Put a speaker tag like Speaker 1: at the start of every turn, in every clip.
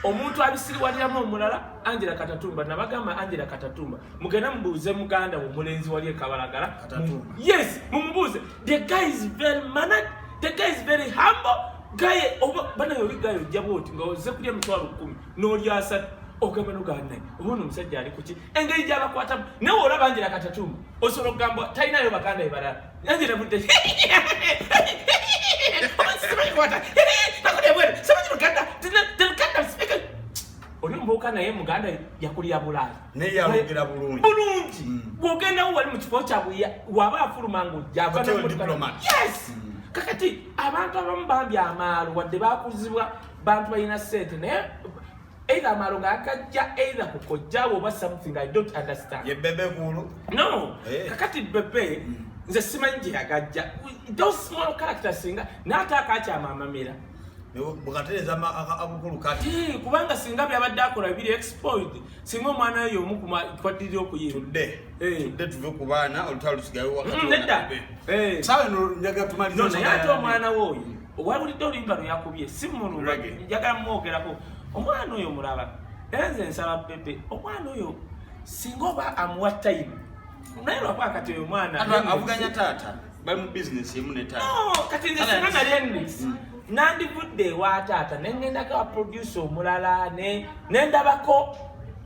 Speaker 1: omuntu abisiriwaliramu omulala Angella Katatumba nabagamba Angella Katatumba mugenda mubuuze muganda wo mulenzi wali ekabalagala
Speaker 2: Katatumba.
Speaker 1: Yes mumubuuze the guy is very mannered, the guy is very humble. Kaye oba bana yoli gayo jaboti nga oze kulya mitwalo 10 n'olyasa ogamba n'oganda obono omusajja ali kuki engeri gy'abakwata nawe olaba Angella Katatumba osobola okugamba talinayo baganda ebalala Angella budde oli mbuuka naye muganda yakulya bulaali
Speaker 2: naye yalogera bulungi
Speaker 1: bw'ogendawo wali mu kifo kyabwe waba afuluma ng'ojjava yes kakati abantu abamu bambi amaalo wadde bakuzibwa bantu balina ssente naye either amaalo ng'akajja either kukojjawo oba something I don't understand.
Speaker 2: Ye bebe kulu?
Speaker 1: No. Kakati bebe nze simanyi gye yagajja. Those small characters singa n'ate akakyama amamera.
Speaker 2: Bukatereza abukulu kati.
Speaker 1: Kubanga singa byabadde akola biri exposed singa omwana yo omukuma kwaddirira okuyira.
Speaker 2: Tudde tuve ku baana olutalo lusigayo wakati.
Speaker 1: Nedda.
Speaker 2: Sawa no njaga tumaliza.
Speaker 1: No naye omwana woyo owabulidde olimba no yakubye si munu njagala mwogerako omwana oyo mulaba enze nsaba pepe omwana oyo singa oba amuwa time naye lwakwa kati oyo mwana
Speaker 2: avuganya taata bali mu business emu ne taata.
Speaker 1: No kati nze singa nali ennis nandivudde ewa taata nengendako aproduce omulala nendabako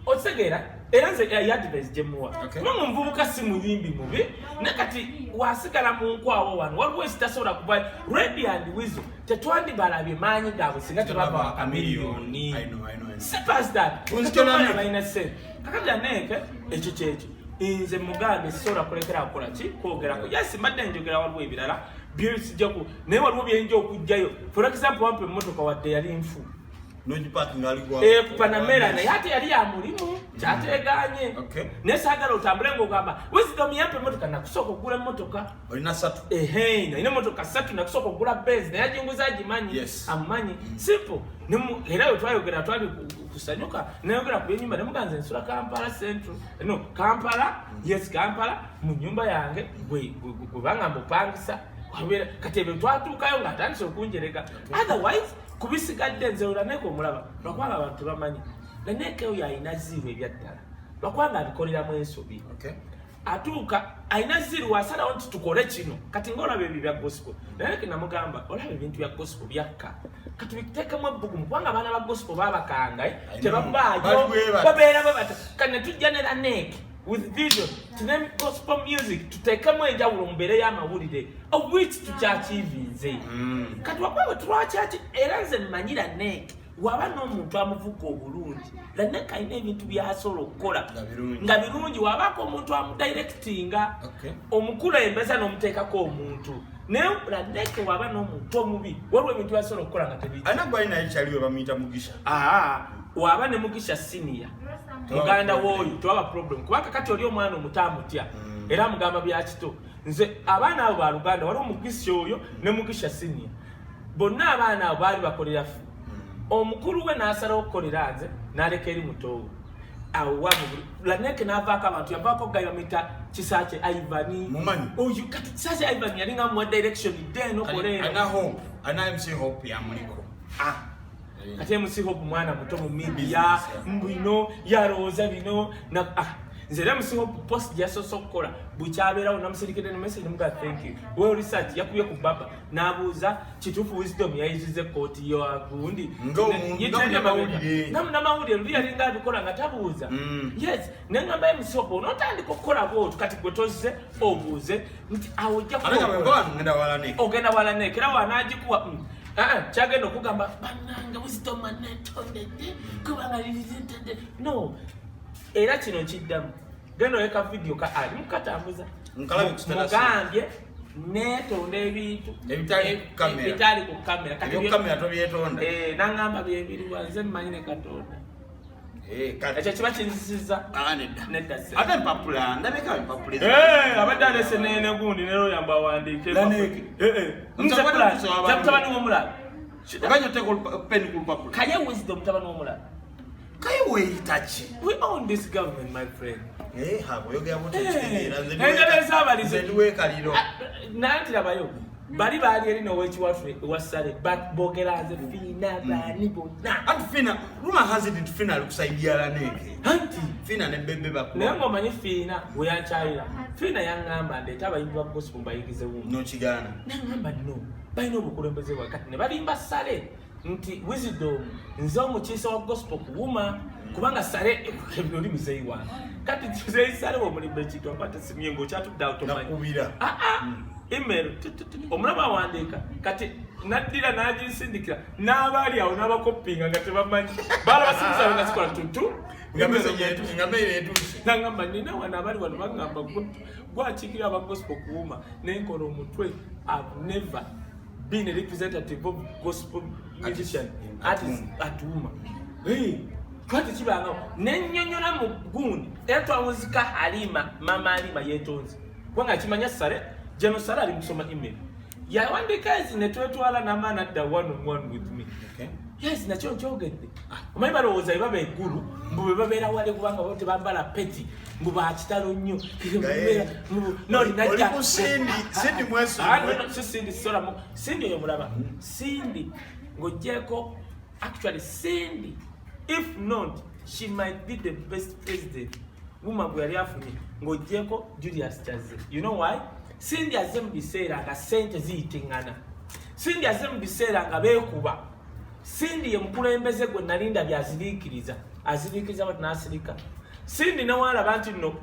Speaker 1: otegeera era nze yadvice gyemuwa kubanga omuvubuka si muyimbi mubi nakati wasigala mu nkwawo wano waliwo ekitasobola kuba Ready and Weasel tetwandibalabye maanyi gaabwe singa tebava akamiliyoni superstar balina sente kakati aneeke ekyo kyekyo nze mugambe sisobola kulekeraawo kukola ki kwogerako yesi mbadde njogera waliwo ebirala byesijjaku naye waliwo byenja okujjayo for example wampa emmotoka wadde yali nfu
Speaker 2: Parking aligwa
Speaker 1: Panamera naye ate yali ya mulimu kyateganye naye saagala otambule ng'ogamba Wisdom yampa emmotoka nakusooka okugula emmotoka
Speaker 2: olina 3
Speaker 1: nalina emmotoka 3 nakusooka okugula Benz naye ajinguza agimanyi amumanyi simple era we twayogera twali kusanyuka nayogera ku byenyumba nemuganze nsula Kampala Central no Kampala yes Kampala mu nyumba yange bwe bangamba opangisa kati ebyo twatuukayo ng'atandise okunjerega otherwise kubisigadde nze olaneko omulaba lwakwanga abantu bamanyi laneke oyo alina ziirwa ebyaddala lwakwanga abikoleramu ensobi atuuka alina ziirwa asalawo nti tukole kino kati ng'olaba ebyo bya gospel laneke namugamba olaba ebintu bya gospel byakka kati biteekemu ebbugumu kubanga abaana ba gospel babakanga tebavaayo babeera babata kati ne tujja ne laneke with vision to name gospel music tuteekemu enjawulo mubeere y'amawulire of which tukyakiivinze kati wakwawe tulwakyaki era nze mmanyira neeke waba n'omuntu amuvuga obulungi laneke alina ebintu byasobola okukola nga birungi wabaako omuntu amudirectinga omukulembeza n'omuteekako omuntu naye laneke waba n'omuntu omubi waliwo ebintu byasobola okukola nga tebiki
Speaker 2: anagwalina ekyaliwe bamuyita Mugisha
Speaker 1: waba ne Mugisha senior muganda woyo tewaba problem kubanga kati oli omwana omutamutya era mugamba byakito nze abaana abo baluganda waliwo Mugisha oyo ne Mugisha senior bonna abaana abo baali bakolera omukulu we n'asalawo okukolera nze n'aleka eri mutowo awo wamu laneke n'avaako abantu yavaako gayo bamuyita Kisakye Ivani oyo kati Kisakye Ivani yalinga muwa direction then okolera
Speaker 2: ana MC Hope yamuliko
Speaker 1: kati MC Hope mwana muto mu media mbino yarooza bino na nze era MC Hope post jasoso okukola bukyabeerawo namusirikidde ne message muga thank you well research yakubye ku baba n'abuuza kituufu Wisdom yayizize kooti yo agundi namawulire luli yalinga abikola nga tabuuza yes nengamba MC Hope onotandika okukola bwotyo kati gwe tozze obuuze nti awo ojja ogenda walaneke era wanaagikuwa kyagenda okugamba bannanga Wisdom anetondedde kubanga lizintedde no era kino kiddamu genda oleka video ka ali mukatambuza mugambye netonda ebintu ebitali ku kamera
Speaker 2: kamera tobyetonda
Speaker 1: nangamba byebiri wanze mmanyi ne Katonda ekyo kiba kinzisiza nedda
Speaker 2: ate mpapula ndabeka mpapula
Speaker 1: abadde alese nene gundi nero yamba wandiike mutabani w'omulala
Speaker 2: obanyo teko pen ku lupapula
Speaker 1: Kaye Wisdom mutabani w'omulala
Speaker 2: Kaye weeyitachi
Speaker 1: we own this government my friend
Speaker 2: habo yogera mutegeera
Speaker 1: nze
Speaker 2: nduwe kaliro
Speaker 1: nanti labayo bali baali eri n'owekiwaffe wasale bogera nze fiina baani bonna
Speaker 2: anti fiina Rumor has it Fina kusaidia la neke.
Speaker 1: Anti
Speaker 2: Fina ne bebe bakwa.
Speaker 1: Nengo manyi Fina we yachaira. Fina yangamba ndeta abayimba gospel bayigize wumu.
Speaker 2: No kigana.
Speaker 1: Nangamba no. Bayino obukulembeze wakati ne balimba sale. Nti wisdom nze omukiisa wa gospel kuwuma kubanga sale ebinoli muzeyiwa. Kati tuzeyi sale wo mulimbe kitu apata simyengo kyatudda automatic.
Speaker 2: Nakubira.
Speaker 1: Email omulaba wandika kati nadira najisindikira n'abali awo n'abakopinga nga tebamanyi bala basinza nga sikola tutu
Speaker 2: ngamere yetu
Speaker 1: nangamba nina wana abali wano bagamba gwakikira aba gospel kuwuma n'enkola omutwe. I've never been a representative of gospel musician artist at Wuma. Twati kibanga n'ennyonnyola mu gundi era twamuzika Halima mama Halima yetonze kubanga kimanya sale Jeno Salari musoma email. Ya wandika ezi netwetwala na mana adda one with me.
Speaker 2: Okay.
Speaker 1: Yes, na kyogedde. Omanyi balowooza baba eggulu mbu babeera wale kubanga bote bambala peti mbu bakitalo nnyo. No, linajja.
Speaker 2: Oli Cindy mweso.
Speaker 1: No, Cindy sola. Cindy oyo mulaba. Cindy ngojeko actually Cindy if not she might be the best president. Wuma bwe yali afunye ngojeko Julius Chaze. You know why? Cindy azemu biseera nga sente ziyitingana. Cindy azemu biseera nga beekuba. Cindy ye mukulembeze gwe nalinda byaziriikiriza. Aziriikiriza bati n'asirika. Cindy newalaba nti nno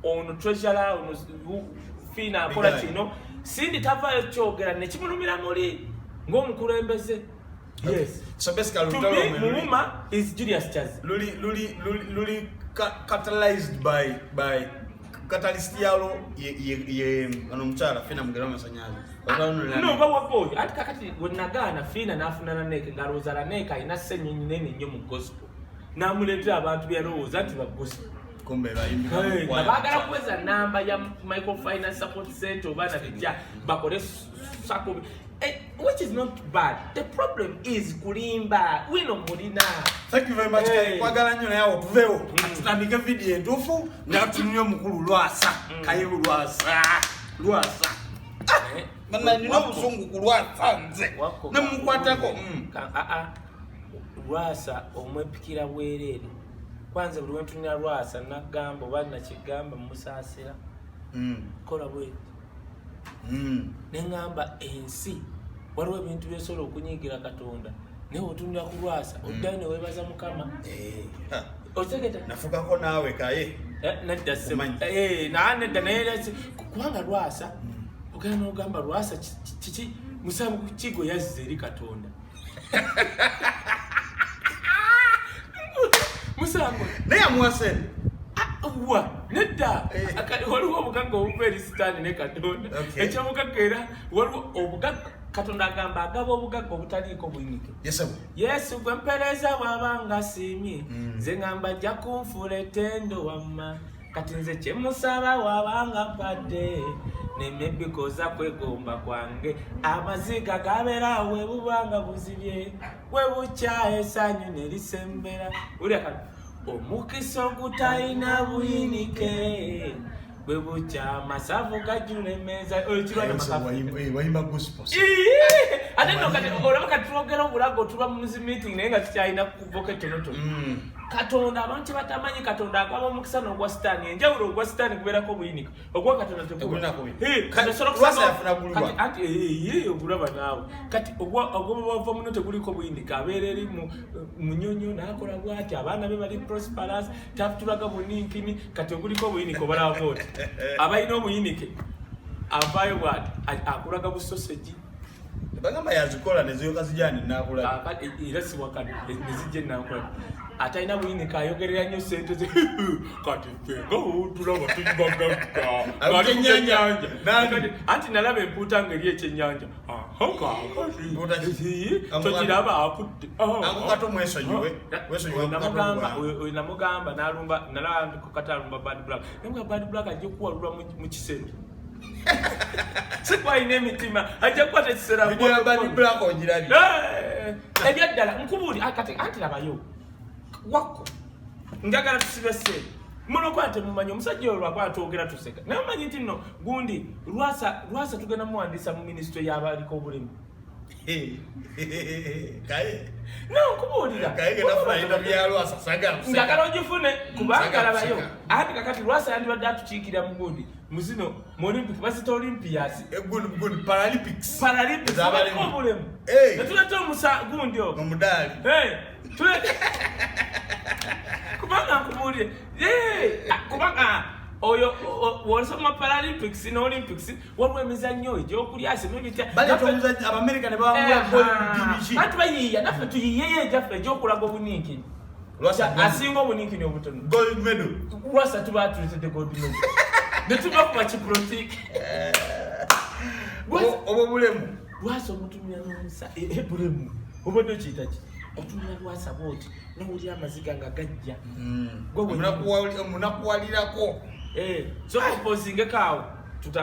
Speaker 1: ono treasurer ono Fina akola kino. Cindy tavaayo kyogera ne kimulumira muli ng'omukulembeze. Yes.
Speaker 2: So basically
Speaker 1: Muma is Julius Chaze.
Speaker 2: Luli catalyzed by catalyst yalo ye anomchala Fina mugera masanyazi.
Speaker 1: No bawa boy atakati wenagana Fina nafunana neke ngarozala neka inasenye nyinene nnyo mu gospel. Namuletera abantu byalowooza nti ba gospel.
Speaker 2: Kombe bayimbi
Speaker 1: kwa bagala kuweza namba ya microfinance support center obana bijja bakole sako. Which is not bad. The problem is kulimba. We no mulina.
Speaker 2: Thank you very much. Kwagala nnyo nayo tuveo. Tutandike video entufu na tunywe mukulu lwasa. Kaye lwasa. Mama nina muzungu kulwasa nze. Namukwatako.
Speaker 1: Lwasa omwepikira bwerere. Kwanza buli wentunira lwasa nagamba obana kigamba musasira. Kola bwe. Nengamba ensi waliwo ebintu byesobola okunyigira Katonda naye otunira ku lwasa oddayo ne weebaza Mukama. Otegeta
Speaker 2: nafugako naawe Kaye
Speaker 1: nadda nedda naye kubanga lwasa ogenda n'ogamba lwasa kiki musango kigo yazze eri Katonda musango
Speaker 2: naye amuwase
Speaker 1: nedda waliwo obugagga obuva eri Sitaani ne Katonda. Ekyomugagga era waliwo obugagga Katonda agamba agaba obugagga obutaliiko buyinike. Yesu gwe mpeereza bw'abanga siimye nze ngamba ajja kunfuula ettendo wamma kati nze kye musaba wabanga mpadde nemebikoza kwegomba kwange amaziga gabeera we bubanga buzibye we bukya essanyu ne lisembera. Omukisa ogutayina buyinike bwe bukya amasavu gajjula emmeeza.
Speaker 2: Wayimba gospel.
Speaker 1: Ate no kati olaba kati twogera obulago tuba mu meeting naye nga tukyalina kuvoka ettonotono. Katonda abantu batamanyi Katonda agaba omukisa n'ogwa Sitaani. Enjawulo ogwa Sitaani kubeerako buyinike ogwa Katonda tekubula. Kati ogulaba naawe kati ogwobava muno teguliko buyinike abeera eri mu nnyonyo n'akola bw'ati abaana be bali prosperous tatulaga buninkini kati oguliko buyinike obalaba oti abalina obuyinike avaayo bw'ati akulaga busoseji.
Speaker 2: Bagamba yazikola neziyoka zijani nakula.
Speaker 1: Era si wakati nezije nakula. Ataina buyinike ayogerera nnyo sente ze kati fenga tulaba tuyibagagga. Kati nyanja. Anti nalaba empuuta ngeri ekyennyanja. Tokiraba akudde.
Speaker 2: Ako kato mwesonyiwe.
Speaker 1: Namugamba nalumba nalaba katalumba Bad Black. Namugamba Bad Black ajja kuwalula mu kisenge. Sikwaine emitima ajja kukwata ekiseera
Speaker 2: Bad Black ogirabye.
Speaker 1: Ebyaddala nkubuli anti labayo wako njagala tusibe sente muno kwate mumanyi omusajja olwo akwata ogera tuseka naye omanyi nti nno gundi lwasa tugenda muwandiisa mu ministry y'abaliko obulemu
Speaker 2: Kaye.
Speaker 1: No, kubulira.
Speaker 2: Kaye genda flyinda byalo asasaga.
Speaker 1: Ndakala ojifune kubanga labayo. Ati kakati Lwasa yandibadde atukiikira mu gundi. Muzino mu Olympic basita Olympias.
Speaker 2: Gundi Paralympics.
Speaker 1: Paralympics abulemu. Netuleta omusa gundi ogwo.
Speaker 2: Omudali.
Speaker 1: Tulete. Kubanga kubulire. Kubanga oyo wonsoma Paralympics na Olympics waliwo emizannyo egy'okulya semibita
Speaker 2: bali tomuzannyo Abamerika ne bawangula biki
Speaker 1: ati bayiya naffe tuyiyeyo egyaffe egy'okulaga obuninkini
Speaker 2: Lwasa
Speaker 1: asinga obuninkini obutono
Speaker 2: gold medal
Speaker 1: Lwasa tuba tuletedde gold medal ne tuba kuba kiprotiki
Speaker 2: obo bulemu
Speaker 1: Lwasa omutumira n'omusa bulemu obadde okiyita ki otumira Lwasa bwoti n'owulira amaziga nga gajja
Speaker 2: omunakuwalirako
Speaker 1: so composing a cow.